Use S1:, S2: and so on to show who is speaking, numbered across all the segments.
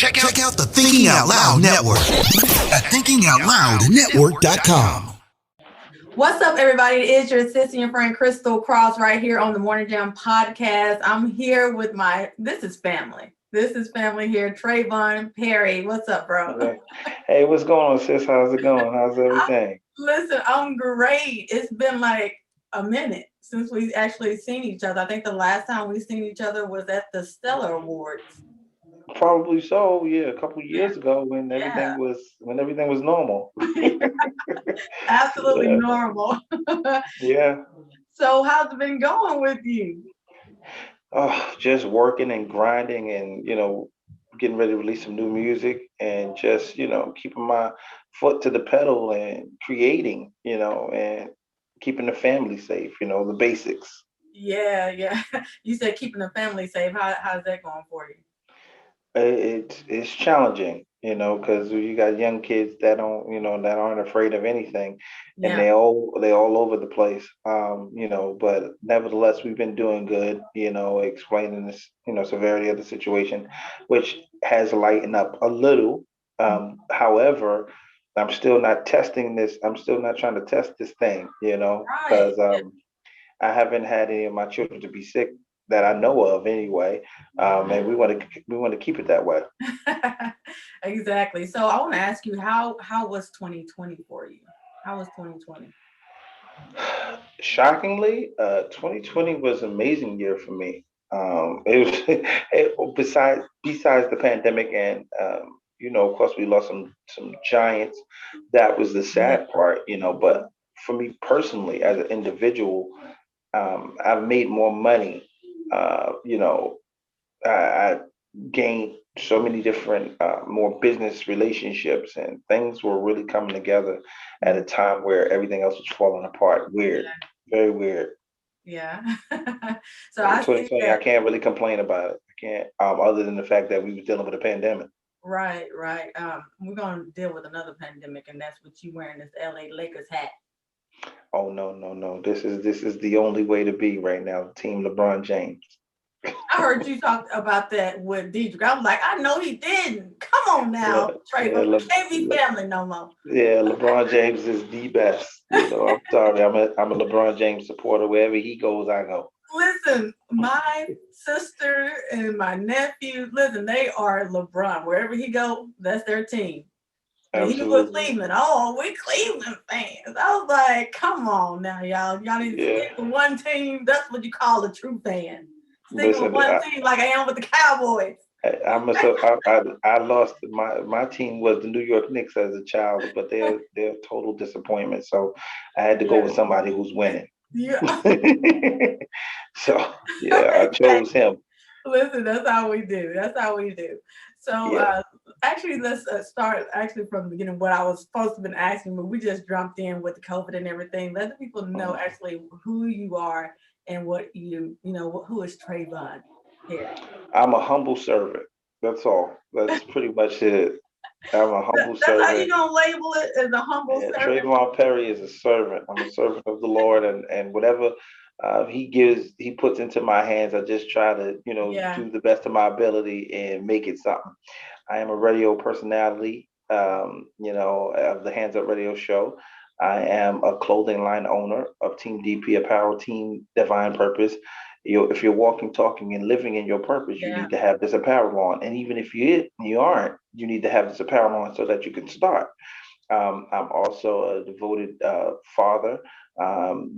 S1: Check out the Thinking Out Loud Network at thinkingoutloudnetwork.com.
S2: What's up, everybody? It is your sister and your friend Crystal Cross right here on the Morning Jam podcast. I'm here with this is family. This is family here. Traevone, Perry. What's up, bro?
S3: Hey, what's going on, sis? How's it going? How's everything?
S2: Listen, I'm great. It's been like a minute since we've actually seen each other. I think the last time we seen each other was at the Stellar Awards.
S3: Probably so. Yeah, a couple of years ago when everything was normal.
S2: Absolutely normal.
S3: Yeah.
S2: So how's it been going with you?
S3: Oh, just working and grinding and, getting ready to release some new music and just, keeping my foot to the pedal and creating, and keeping the family safe, the basics.
S2: Yeah. You said keeping the family safe. How's that going for you?
S3: It's challenging, because you got young kids that that aren't afraid of anything, and they all over the place. But nevertheless, we've been doing good, explaining this, severity of the situation, which has lightened up a little. However, I'm still not testing this. I'm still not trying to test this thing, because I haven't had any of my children to be sick that I know of anyway, and we want to keep it that way.
S2: Exactly. So I want to ask you, how was 2020 for you? How was 2020?
S3: Shockingly, 2020 was an amazing year for me. It was besides the pandemic and of course we lost some giants. That was the sad part, But for me personally, as an individual, I've made more money. I gained so many different, more business relationships, and things were really coming together at a time where everything else was falling apart. Weird, very weird.
S2: Yeah. So I
S3: 2020, I can't really complain about it. I can't, other than the fact that we were dealing with a pandemic.
S2: Right. We're gonna deal with another pandemic, and that's what you wearing this LA Lakers hat.
S3: Oh no. This is the only way to be right now. Team LeBron James.
S2: I heard you talk about that with Deidre. I was like, I know he didn't. Come on now, Traevone. We can't be family no more.
S3: Yeah, LeBron James is the best. I'm sorry. I'm a LeBron James supporter. Wherever he goes, I go.
S2: Listen, my sister and my nephew, they are LeBron. Wherever he go, that's their team. He was Cleveland. Oh, we Cleveland fans. I was like, come on now, y'all. Y'all need to stick with one team. That's what you call a true fan. Stick with one team like I am with the Cowboys.
S3: I lost my team was the New York Knicks as a child, but they're a total disappointment. So I had to go with somebody who's winning.
S2: Yeah.
S3: So I chose him.
S2: Listen, that's how we do. So actually, let's start from the beginning. What I was supposed to have been asking, but we just jumped in with the COVID and everything. Let the people know actually who you are and what who is Traevone here.
S3: I'm a humble servant. That's all. That's pretty much it. I'm a humble servant.
S2: That's how you gonna label it, as a humble servant?
S3: Traevone Perry is a servant. I'm a servant of the Lord, and whatever he puts into my hands, I just try to, do the best of my ability and make it something. I am a radio personality, of the Hands Up Radio Show. I am a clothing line owner of Team DP Apparel, Team Divine Purpose. If you're walking, talking, and living in your purpose, you need to have this apparel on. And even if you aren't, you need to have this apparel on so that you can start. I'm also a devoted father. I'm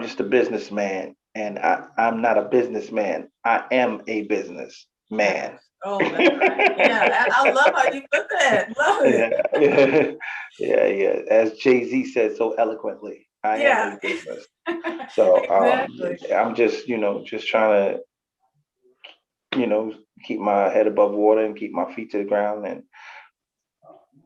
S3: just a businessman, and I'm not a businessman. I am a businessman.
S2: Oh, that's right. Yeah, I love how you put that. Love it.
S3: Yeah. As Jay-Z said so eloquently, I am a business. So
S2: exactly.
S3: I'm just, just trying to, keep my head above water and keep my feet to the ground and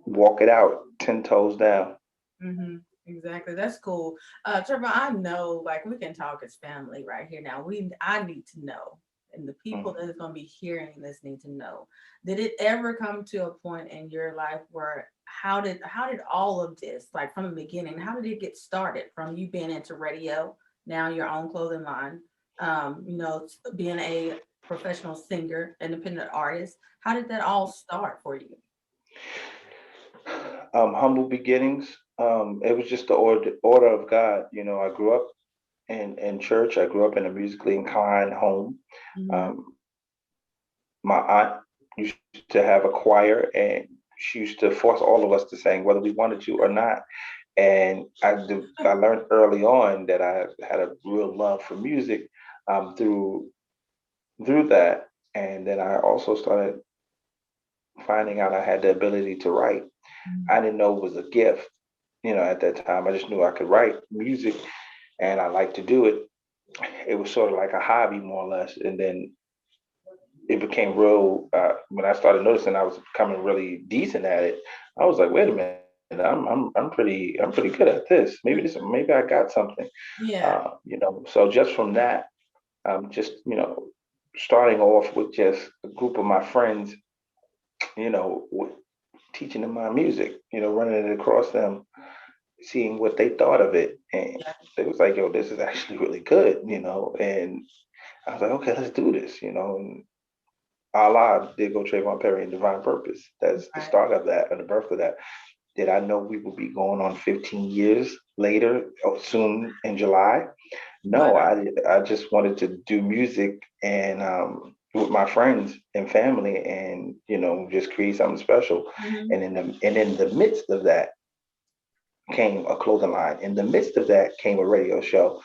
S3: walk it out 10 toes down.
S2: Mm-hmm. Exactly. That's cool. Trevor, I know, we can talk as family right here now. I need to know, and the people that is going to be hearing this need to know. Did it ever come to a point in your life where how did all of this, from the beginning, how did it get started from you being into radio, now your own clothing line, being a professional singer, independent artist. How did that all start for you?
S3: Humble beginnings. It was just the order of God. I grew up in church. I grew up in a musically inclined home.
S2: Mm-hmm.
S3: Um, my aunt used to have a choir, and she used to force all of us to sing, whether we wanted to or not. And I learned early on that I had a real love for music through that. And then I also started finding out I had the ability to write. I didn't know it was a gift, at that time. I just knew I could write music and I liked to do it. It was sort of like a hobby, more or less. And then it became real when I started noticing I was becoming really decent at it. I was like, wait a minute, I'm pretty good at this. Maybe I got something.
S2: Yeah.
S3: So just from that, just starting off with just a group of my friends, teaching them my music, running it across them, seeing what they thought of it, and
S2: Yeah.
S3: it was like, yo, this is actually really good, and I was like, okay, let's do this, and Allah did go Traevone Perry and Divine Purpose. That's the
S2: Right.
S3: start of that, and the birth of that. Did I know we would be going on 15 years later, soon in July?
S2: Wow.
S3: No, I just wanted to do music and with my friends and family, and just create something special.
S2: Mm-hmm.
S3: And in the midst of that came a clothing line. In the midst of that came a radio show.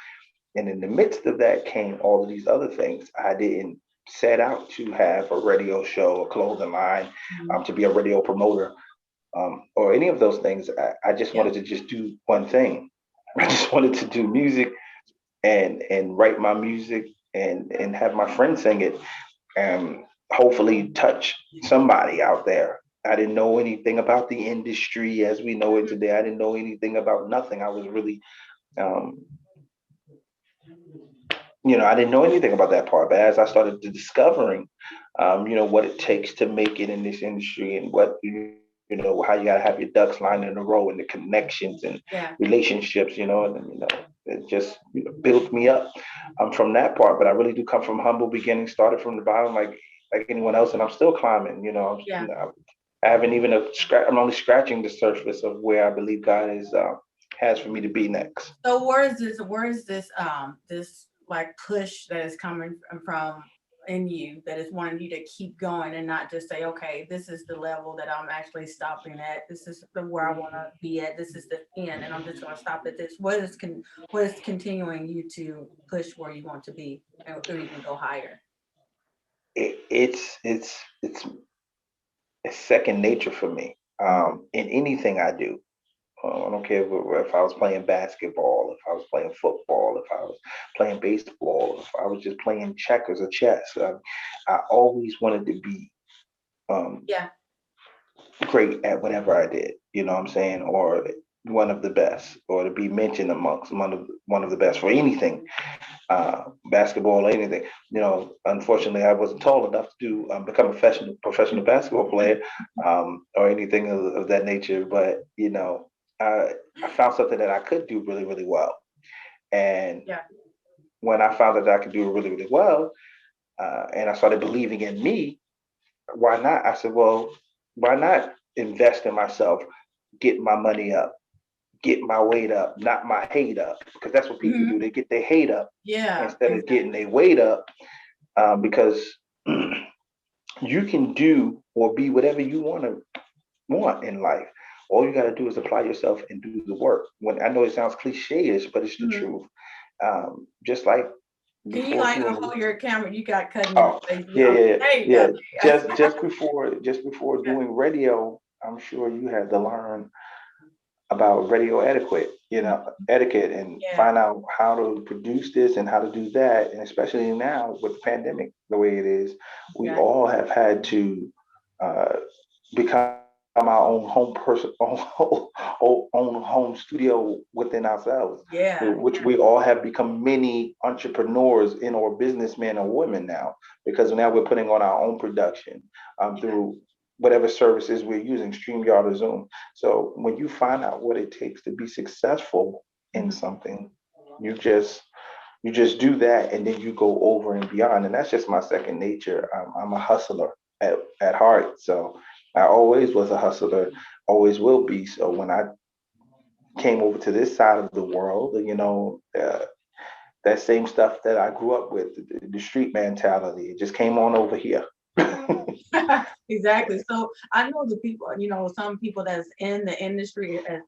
S3: And in the midst of that came all of these other things. I didn't set out to have a radio show, a clothing line,
S2: Mm-hmm.
S3: to be a radio promoter, or any of those things. I just
S2: Yeah.
S3: wanted to just do one thing. I just wanted to do music and write my music and have my friends sing it and hopefully touch somebody out there. I didn't know anything about the industry as we know it today. I didn't know anything about nothing. I was really um, I didn't know anything about that part. But as I started discovering, what it takes to make it in this industry and what, how you got to have your ducks lined in a row and the connections and
S2: Yeah.
S3: relationships, and, it just built me up from that part. But I really do come from humble beginnings, started from the bottom like anyone else, and I'm still climbing,
S2: Yeah.
S3: I haven't even I'm only scratching the surface of where I believe God is has for me to be next.
S2: So where is this like push that is coming from in you that is wanting you to keep going and not just say, okay, this is the level that I'm actually stopping at. This is where I want to be at. This is the end, and I'm just going to stop at this. What is continuing you to push where you want to be or even go higher?
S3: It's second nature for me in anything I do. I don't care if I was playing basketball, if I was playing football, if I was playing baseball, if I was just playing checkers or chess. I always wanted to be um,
S2: Yeah.
S3: great at whatever I did. You know what I'm saying? Or one of the best, or to be mentioned amongst one of the best for anything, basketball or anything. Unfortunately, I wasn't tall enough to become a professional basketball player or anything of that nature. But I found something that I could do really, really well. And
S2: Yeah.
S3: when I found that I could do it really, really well, and I started believing in me, why not? I said, well, why not invest in myself, get my money up, get my weight up, not my hate up, because that's what people
S2: Hmm.
S3: do. They get their hate up
S2: Yeah.
S3: instead of getting their weight up, because you can do or be whatever you want in life. All you got to do is apply yourself and do the work. When I know it sounds cliche-ish, but it's the
S2: Hmm.
S3: truth. Just like
S2: Can you
S3: before
S2: like
S3: doing
S2: hold your camera? You got cutting in the
S3: oh
S2: face.
S3: yeah,
S2: Oh,
S3: yeah, yeah,
S2: there you
S3: yeah.
S2: go.
S3: Just before doing radio, I'm sure you had to learn about radio etiquette, and
S2: Yeah.
S3: find out how to produce this and how to do that. And especially now with the pandemic the way it is, we
S2: Yeah.
S3: all have had to uh, become our own home person, own home studio within ourselves,
S2: Yeah.
S3: which we all have become mini entrepreneurs in or businessmen or women now, because now we're putting on our own production
S2: Yeah.
S3: through whatever services we're using, StreamYard or Zoom. So when you find out what it takes to be successful in
S2: Mhm.
S3: something, you just You just do that, and then you go over and beyond. And that's just my second nature. I'm a hustler at heart. So I always was a hustler, always will be. So when I came over to this side of the world, that same stuff that I grew up with, the street mentality, it just came on over here.
S2: Exactly. So I know the people, some people that's in the industry as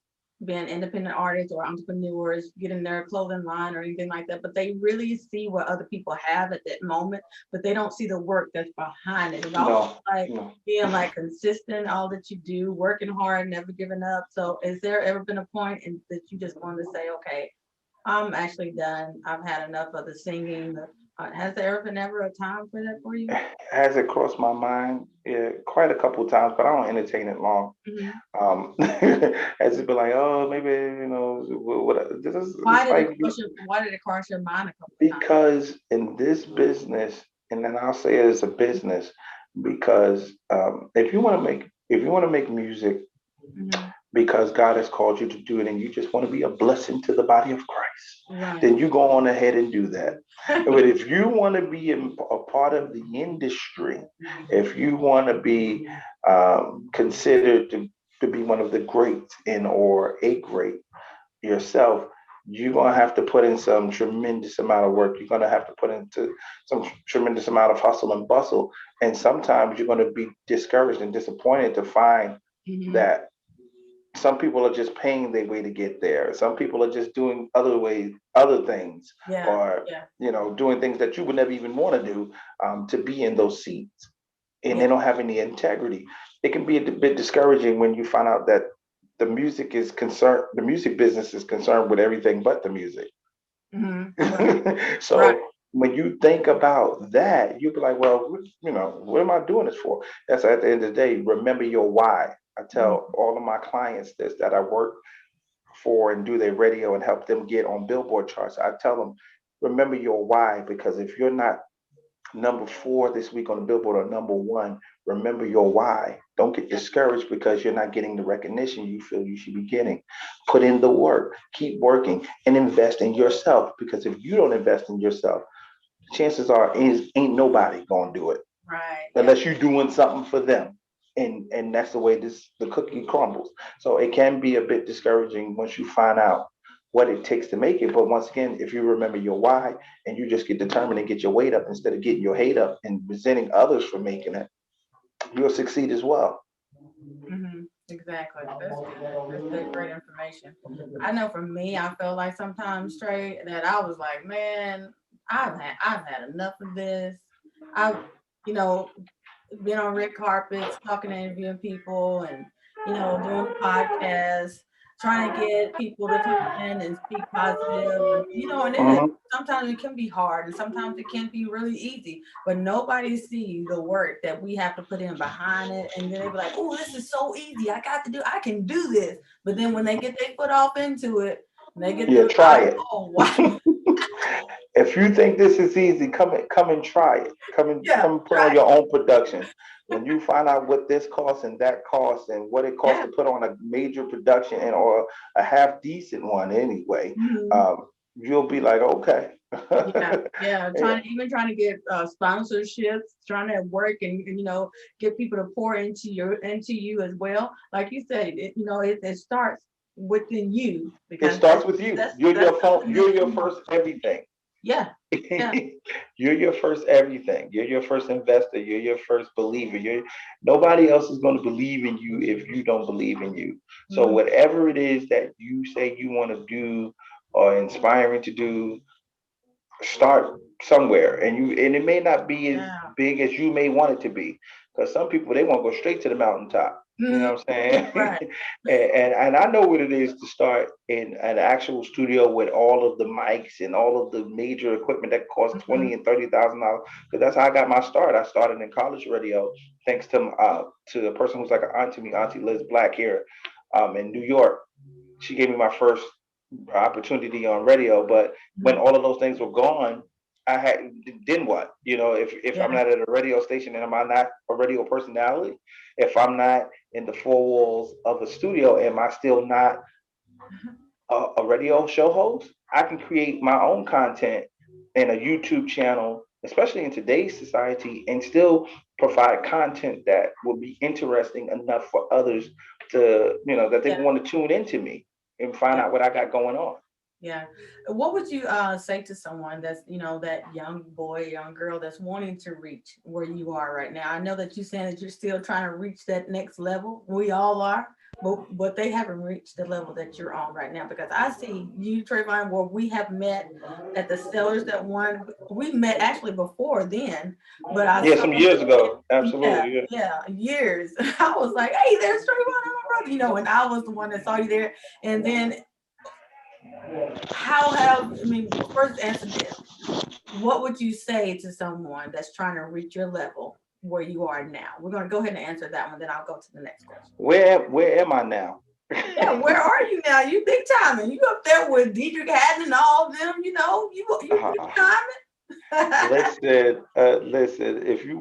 S2: being independent artists or entrepreneurs, getting their clothing line or anything like that, but they really see what other people have at that moment, but they don't see the work that's behind it. It's almost like being like consistent, all that you do, working hard, never giving up. So is there ever been a point that you just wanted to say, okay, I'm actually done. I've had enough of the singing. Has there ever a time for that for you?
S3: Has it crossed my mind? Yeah, quite a couple of times, but I don't entertain it long. Has it been like, oh, maybe this is
S2: why did it cross your mind a couple of times?
S3: Because in this business, and then I'll say it as a business, because if you want to make music, because God has called you to do it, and you just want to be a blessing to the body of Christ, then you go on ahead and do that. But if you want to be a part of the industry, if you want to be considered to be one of the greats or a great yourself, you're going to have to put in some tremendous amount of work. You're going to have to put into some tremendous amount of hustle and bustle. And sometimes you're going to be discouraged and disappointed to find that some people are just paying their way to get there. Some people are just doing other things, or doing things that you would never even want to do, to be in those seats, and they don't have any integrity. It can be a bit discouraging when you find out that the music business is concerned with everything but the music. So when you think about that, you'll be like, well, what am I doing this for? That's at the end of the day, remember your why. I tell all of my clients this, that I work for and do their radio and help them get on Billboard charts. I tell them, remember your why, because if you're not number 4 this week on the Billboard or number 1, remember your why. Don't get discouraged because you're not getting the recognition you feel you should be getting. Put in the work, keep working, and invest in yourself, because if you don't invest in yourself, chances are ain't nobody gonna do it, unless you're doing something for them. And that's the way the cookie crumbles. So it can be a bit discouraging once you find out what it takes to make it. But once again, if you remember your why and you just get determined and get your weight up instead of getting your hate up and resenting others for making it, you'll succeed as well.
S2: Exactly. That's good. Great information. I know for me, I felt like sometimes straight that I was like, man, I've had enough of this. I've, been on red carpets, talking and interviewing people, and doing podcasts, trying to get people to come in and speak positive, and then sometimes it can be hard, and sometimes it can be really easy, but nobody sees the work that we have to put in behind it, and then they be like, "Oh, this is so easy! I can do this." But then when they get their foot off into it, they get
S3: try it.
S2: Oh, wow.
S3: If you think this is easy, come and try it. Come and put on your own production. When you find out what this costs and that costs and what it costs to put on a major production or a half decent one anyway, you'll be like, okay.
S2: Trying to get sponsorships, trying to work and get people to pour into you as well. Like you said, it starts within you, because
S3: it starts with you. You're your first everything.
S2: Yeah.
S3: You're your first everything. You're your first investor. You're your first believer. Nobody else is going to believe in you if you don't believe in you. So whatever it is that you say you want to do or inspiring to do, start somewhere. And it may not be as big as you may want it to be, because some people, they want to go straight to the mountaintop. You know what I'm saying?
S2: Right.
S3: and I know what it is to start in an actual studio with all of the mics and all of the major equipment that costs $20,000 and $30,000. Because that's how I got my start. I started in college radio, thanks to a person who's like an aunt to me, Auntie Liz Black here in New York. She gave me my first opportunity on radio. But when all of those things were gone, then what? If I'm not at a radio station, and am I not a radio personality? If I'm not in the 4 walls of a studio, am I still not a radio show host? I can create my own content and a YouTube channel, especially in today's society, and still provide content that will be interesting enough for others to, that they want to tune into me and find out what I got going on.
S2: Yeah. What would you say to someone that's, that young boy, young girl that's wanting to reach where you are right now? I know that you're saying that you're still trying to reach that next level. We all are, but they haven't reached the level that you're on right now, because I see you, Traevone, where we have met at the Sellers that won. We met actually before then, but
S3: some years ago. Absolutely.
S2: Yeah, years. I was like, hey, there's Traevone, my brother, and I was the one that saw you there. And then first answer this. What would you say to someone that's trying to reach your level where you are now? We're going to go ahead and answer that one, then I'll go to the next question.
S3: Where am I now?
S2: Yeah, where are you now? You big time, and you up there with Deidre Haddon and all of them. You big time.
S3: Listen. If you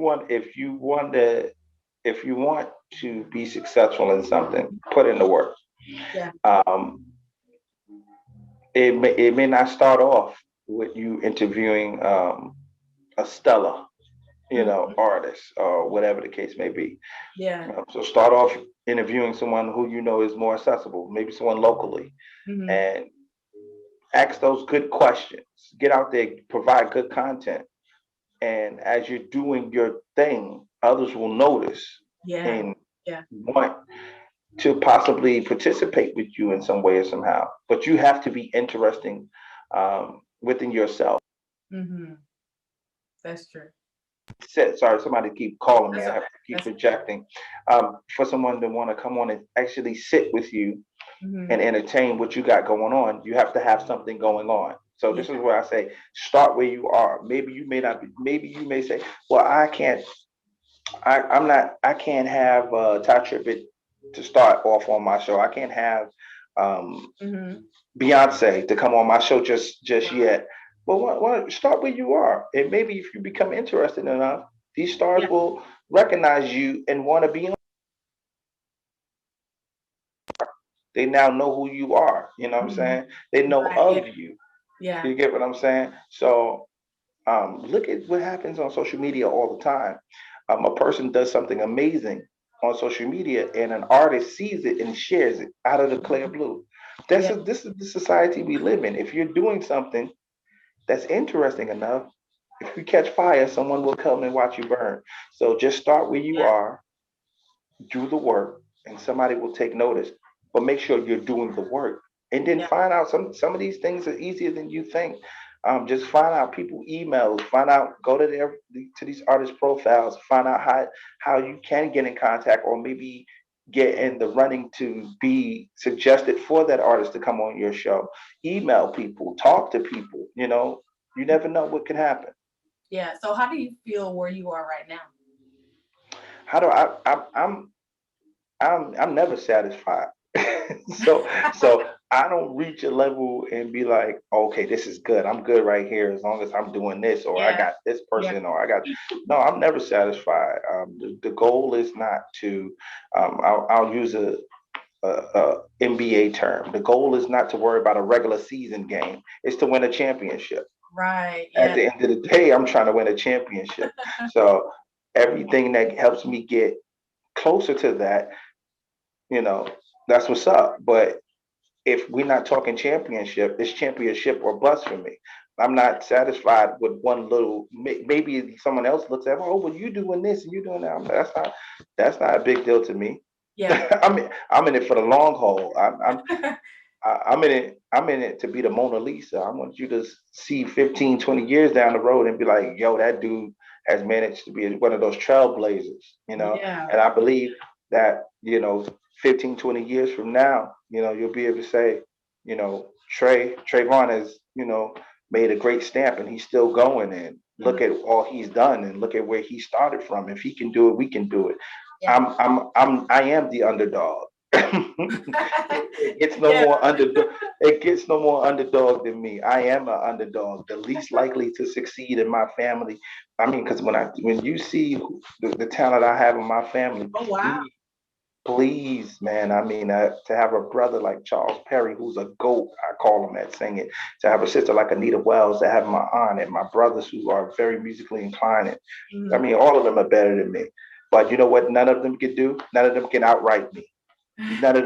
S3: want to be successful in something, put in the work.
S2: Yeah.
S3: It may not start off with you interviewing a stellar, artist or whatever the case may be.
S2: Yeah.
S3: So start off interviewing someone who is more accessible, maybe someone locally, and ask those good questions. Get out there, provide good content, and as you're doing your thing, others will notice and want to possibly participate with you in some way or somehow. But you have to be interesting within yourself.
S2: That's true.
S3: Sorry, somebody keep calling me. I have to keep projecting. For someone to want to come on and actually sit with you and entertain what you got going on, you have to have something going on. So this is where I say, start where you are. Maybe you may not be. Maybe you may say, well, I can't have Ty Tribbett to start off on my show. I can't have Beyonce to come on my show just yet. Well, start where you are, and maybe if you become interested enough, these stars will recognize you and want to be on. They now know who you are. You know what I'm saying? They know of you.
S2: Yeah.
S3: You get what I'm saying? So look at what happens on social media all the time. A person does something amazing on social media, and an artist sees it and shares it out of the clear blue. This is the society we live in. If you're doing something that's interesting enough, if you catch fire, someone will come and watch you burn. So just start where you are, do the work, and somebody will take notice. But make sure you're doing the work, and then find out some of these things are easier than you think. Just find out people emails, go to these artist profiles, find out how you can get in contact, or maybe get in the running to be suggested for that artist to come on your show. Email people, talk to people. You never know what can happen.
S2: Yeah. So how do you feel where you are right now?
S3: How do I'm never satisfied. so I don't reach a level and be like, okay, this is good. I'm good right here as long as I'm doing this, or I got this person, or I got. No, I'm never satisfied. The goal is not to. I'll use a NBA term. The goal is not to worry about a regular season game. It's to win a championship.
S2: Right.
S3: At the end of the day, I'm trying to win a championship. So everything that helps me get closer to that, that's what's up. But if we're not talking championship, it's championship or bust for me. I'm not satisfied with one little. Maybe someone else looks at, oh, well, you doing this and you doing that. That's not a big deal to me.
S2: Yeah.
S3: I'm in it for the long haul. I'm in it to be the Mona Lisa. I want you to see 15, 20 years down the road and be like, yo, that dude has managed to be one of those trailblazers, And I believe that, 15, 20 years from now, you'll be able to say, Traevone has, made a great stamp and he's still going, and look at all he's done and look at where he started from. If he can do it, we can do it. Yeah. I am the underdog. It gets no more underdog. It gets no more underdog than me. I am an underdog, the least likely to succeed in my family. I mean, because when you see the talent I have in my family,
S2: oh wow,
S3: Please, man. I mean, to have a brother like Charles Perry, who's a GOAT, I call him that, singing. To have a sister like Anita Wells, to have my aunt and my brothers who are very musically inclined. I mean, all of them are better than me. But you know what? None of them can do. None of them can outright me. None of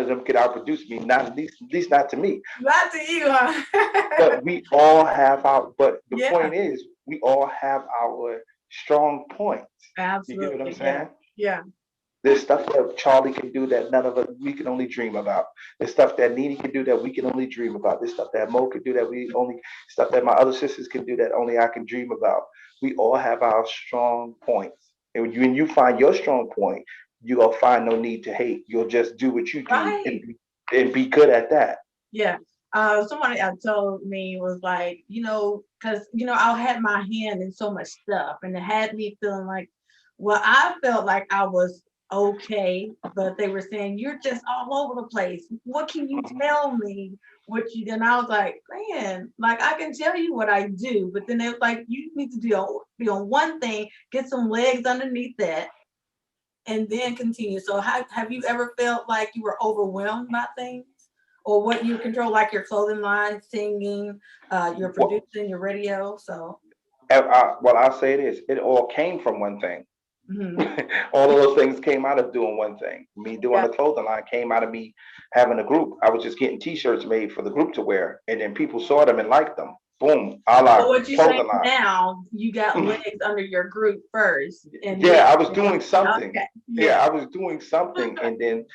S3: them can outproduce me. Not at least not to me.
S2: Not to you, huh?
S3: But we all have our. But the
S2: Yeah.
S3: point is, we all have our strong points. You get what I'm
S2: Absolutely.
S3: saying?
S2: Yeah.
S3: There's stuff that Charlie can do that none of us we can only dream about. There's stuff that Nene can do that we can only dream about. There's stuff that Mo can do that we only stuff that my other sisters can do that only I can dream about. We all have our strong points. And when you find your strong point, you gonna find no need to hate. You'll just do what you do
S2: Right.
S3: and be good at that.
S2: Yeah. Somebody told me was like, because I had my hand in so much stuff, and it had me feeling like, well, I felt like I was okay, but they were saying you're just all over the place. What can you tell me? What you did? And I was like, man, like I can tell you what I do, but then they was like, you need to be on one thing, get some legs underneath that, and then continue. So have you ever felt like you were overwhelmed by things? Or what you control, like your clothing line, singing, your producing, your radio. So,
S3: well, I'll say this: it all came from one thing. All of those things came out of doing one thing. Me doing the clothing line came out of me having a group. I was just getting T-shirts made for the group to wear, and then people saw them and liked them. Boom, a la
S2: so what you say
S3: clothing line.
S2: now? You got legs under your group first, and
S3: yeah, I was doing something.
S2: Okay.
S3: Yeah, I was doing something, and then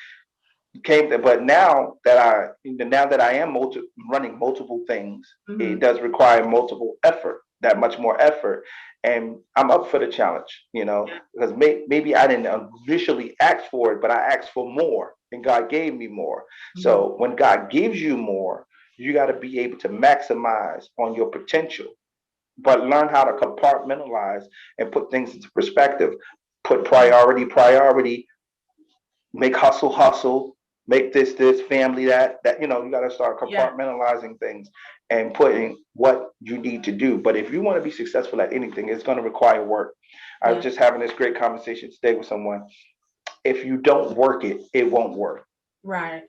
S3: came to, but now that I am running multiple things, it does require multiple effort, that much more effort, and I'm up for the challenge, because maybe I didn't initially ask for it, but I asked for more, and God gave me more. So when God gives you more, you got to be able to maximize on your potential, but learn how to compartmentalize and put things into perspective. Put priority, make hustle, make this family that you got to start compartmentalizing things and putting what you need to do. But if you want to be successful at anything, it's going to require work. I was just having this great conversation today with someone. If you don't work it, it won't work.
S2: Right.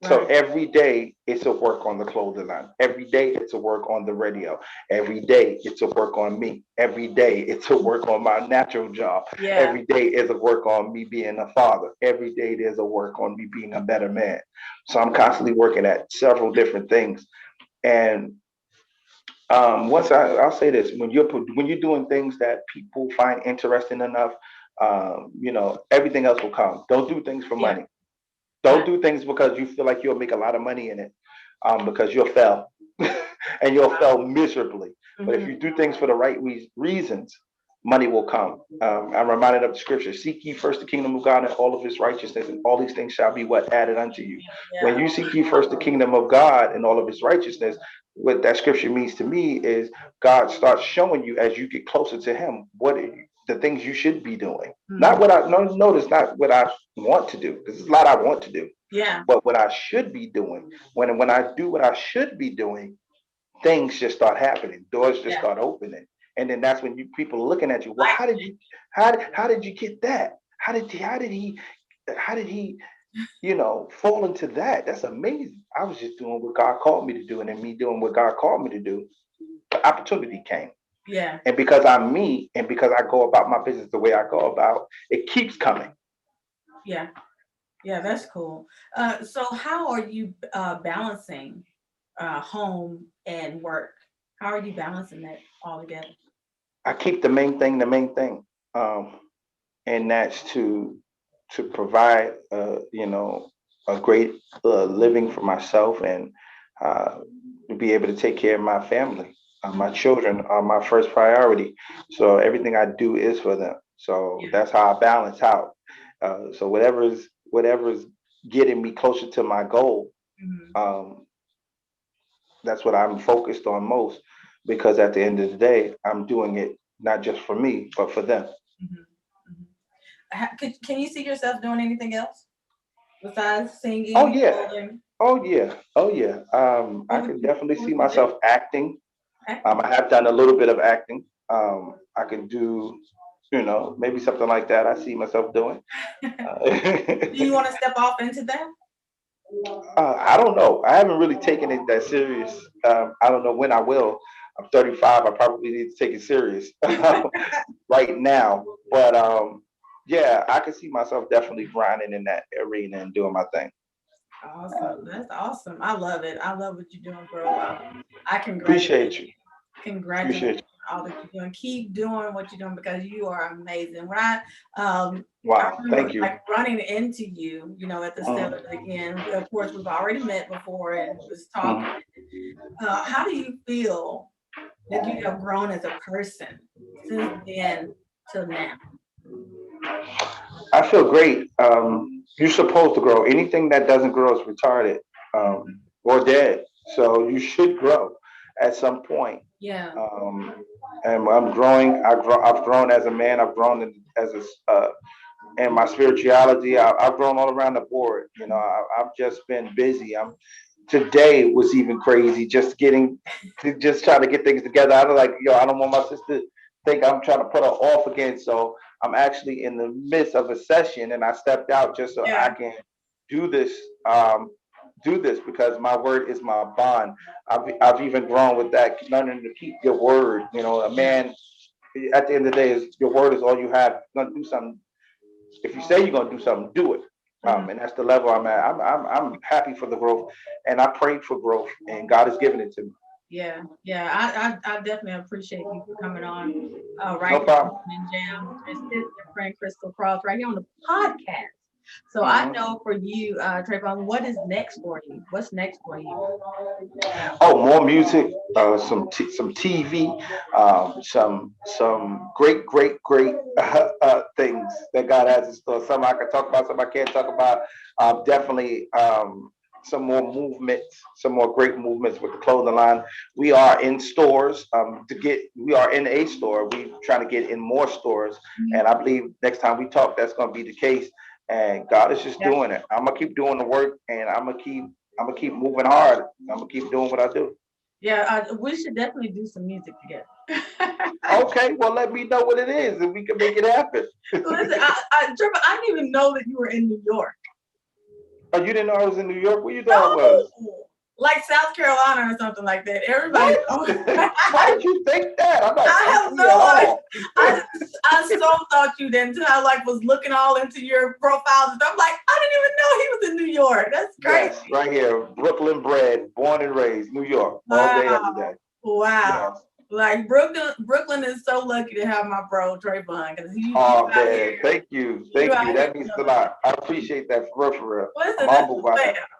S3: So every day it's a work on the clothing line. Every day it's a work on the radio. Every day it's a work on me. Every day it's a work on my natural job.
S2: Yeah.
S3: Every day is a work on me being a father. Every day there's a work on me being a better man. So I'm constantly working at several different things. And I'll say this: when you're doing things that people find interesting enough, everything else will come. Don't do things for money. Don't do things because you feel like you'll make a lot of money in it, because you'll fail and you'll fail miserably. But if you do things for the right reasons, money will come. I'm reminded of the scripture: seek ye first the kingdom of God and all of his righteousness, and all these things shall be what added unto you. When you seek ye first the kingdom of God and all of his righteousness, what that scripture means to me is God starts showing you as you get closer to him the things you should be doing. Not what notice not what I want to do, because there's a lot I want to do.
S2: Yeah.
S3: But what I should be doing. When I do what I should be doing, things just start happening. Doors just start opening. And then that's when people are looking at you. Well, how did you get that? How did he fall into that? That's amazing. I was just doing what God called me to do, and in me doing what God called me to do, the opportunity came.
S2: Yeah.
S3: And because I'm me, and because I go about my business the way I go about, it keeps coming.
S2: Yeah. Yeah, that's cool. So how are you balancing home and work? How are you balancing that all together?
S3: I keep the main thing, and that's to provide, a great living for myself, and to be able to take care of my family. My children are my first priority, so everything I do is for them. So that's how I balance out. So whatever's getting me closer to my goal, that's what I'm focused on most, because at the end of the day, I'm doing it not just for me, but for them.
S2: Can you see yourself doing anything else besides singing?
S3: Oh yeah. Oh yeah. Oh yeah. I can definitely see myself acting. I have done a little bit of acting. I can do maybe something like that I see myself doing.
S2: Do you want to step off into that?
S3: I don't know. I haven't really taken it that serious. I don't know when I will. I'm 35. I probably need to take it serious right now. But yeah, I can see myself definitely grinding in that arena and doing my thing.
S2: Awesome. That's awesome. I love it. I love what you're doing, bro. I
S3: Appreciate you.
S2: Congratulate you on all that you're doing. Keep doing what you're doing because you are amazing. When I
S3: wow,
S2: remember,
S3: thank you.
S2: like running into you, at the Stellars again. Of course, we've already met before and was talking. How do you feel that you have grown as a person since then till now?
S3: I feel great. You're supposed to grow. Anything that doesn't grow is retarded or dead. So you should grow at some point.
S2: Yeah.
S3: And I'm growing. I've grown as a man. I've grown in my spirituality. I've grown all around the board. I've just been busy. Today was even crazy. Just trying to get things together. I don't want my sister to think I'm trying to put her off again. So I'm actually in the midst of a session, and I stepped out just so I can do this. Because my word is my bond. I've even grown with that, learning to keep your word. A man at the end of the day is your word is all you have. You're gonna do something. If you say you're gonna do something, do it. And that's the level I'm at. I'm happy for the growth, and I prayed for growth, and God has given it to me.
S2: Yeah. I definitely appreciate you for coming on. Right.
S3: No problem.
S2: And Jam, and your friend Crystal Cross right here on the podcast. So I know for you, Traevone, what is next for you? What's next for you?
S3: Oh, more music, some TV, some great things that God has in store. Some I can talk about, some I can't talk about. Definitely some more movements, some more great movements with the clothing line. We are in stores. We are in a store. We're trying to get in more stores, and I believe next time we talk, that's going to be the case. And God is just doing it. I'm gonna keep doing the work, and I'm gonna keep moving hard. I'm gonna keep doing what I do.
S2: Yeah, we should definitely do some music together.
S3: Okay, well, let me know what it is, and we can make it happen.
S2: Listen, I didn't even know that you were in New York.
S3: Oh, you didn't know I was in New York? Where you thought I was?
S2: Like South Carolina or something like that. Everybody.
S3: Why did you think that? I'm not.
S2: I have no idea. I so thought you did until I was looking all into your profiles and I'm like, I didn't even know he was in New York. That's crazy.
S3: Yes, right here, Brooklyn bred, born and raised, New York, all day, every day.
S2: Wow. Yes. Like Brooklyn is so lucky to have my bro Traevone because
S3: oh man, thank you. That means a lot. I appreciate that for real.
S2: Listen,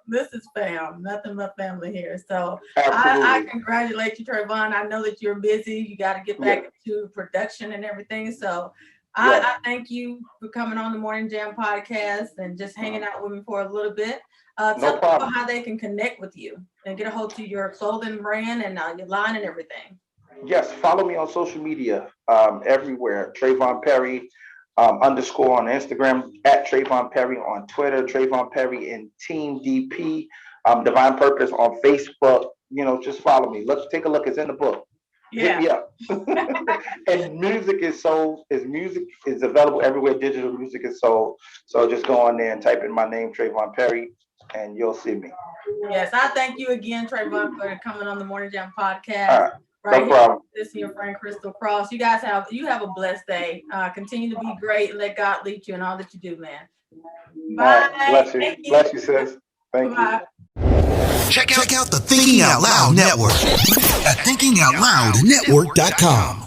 S2: this is fam. Nothing but family here. So I congratulate you, Traevone. I know that you're busy. You got to get back to production and everything. So I thank you for coming on the Morning Jam podcast and just hanging out with me for a little bit. Tell people how they can connect with you and get a hold of your clothing brand and your line and everything.
S3: Yes, follow me on social media everywhere. Traevone Perry _ on Instagram, at Traevone Perry on Twitter, Traevone Perry in Team DP, Divine Purpose on Facebook. Just follow me. Let's take a look. It's in the book. Hit me up. And music is available everywhere. Digital music is sold. So just go on there and type in my name, Traevone Perry, and you'll see me.
S2: Yes, I thank you again, Traevone, for coming on the Morning Jam podcast.
S3: No problem.
S2: This is your friend Crystal Cross. You guys have a blessed day. Continue to be great and let God lead you in all that you do, man. Bye.
S3: Bless you. Bless you, sis. Thank you.
S1: Check out the Thinking Out Loud Network at thinkingoutloudnetwork.com.